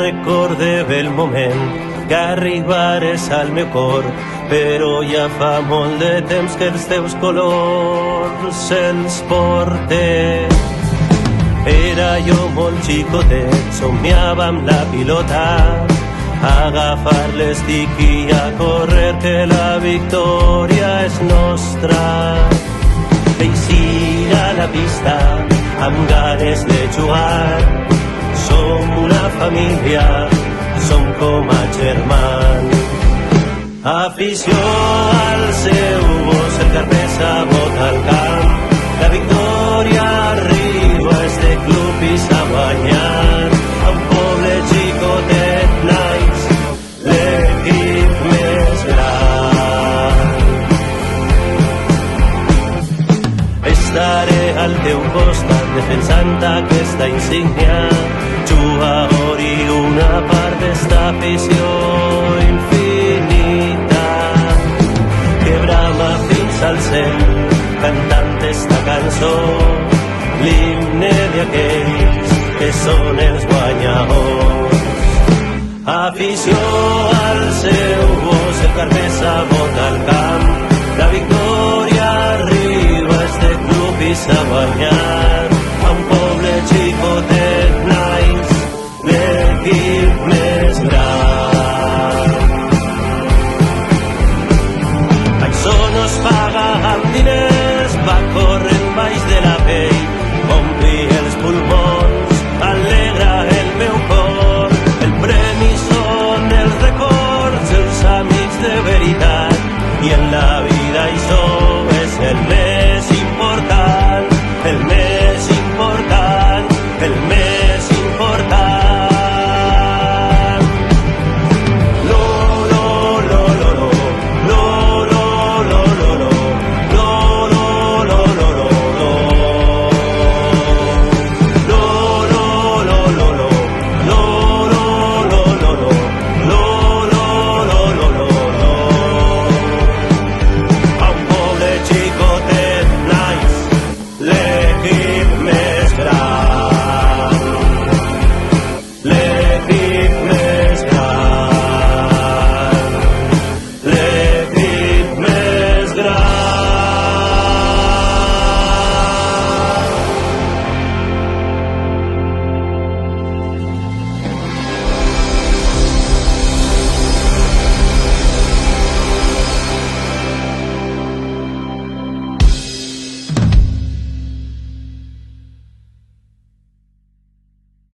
recordé el moment que arribares al meu cor, però ja fa molt de temps que els teus colors els porté. Era jo molt xicotet, somiava amb la pilota, agafar l'estic i a córrer que la victòria és nostra. Eixir a la pista amb ganes de jugar, som una família, som com a germans. Afició al seu gos, el Carpesa bota al camp, la victòria arriba, este club i s'ha guanyat. A un poble xicotet naix l'equip més gran. Estaré al teu costat defensant aquesta insígnia, jugador i una part d'esta afició infinita que brama fins al cel cantant esta cançó, l'himne d'aquells que són els guanyadors. Afició al seu gos, el Carpesa bota al camp, la victòria arriba, este club i s'ha guanyat. A un poble xicotet naix l'equip més gran. Això no es paga amb diners, va corrent baix de la pell, ompli els pulmons, alegra el meu cor. El premi són els records, els amics de veritat, i en la vida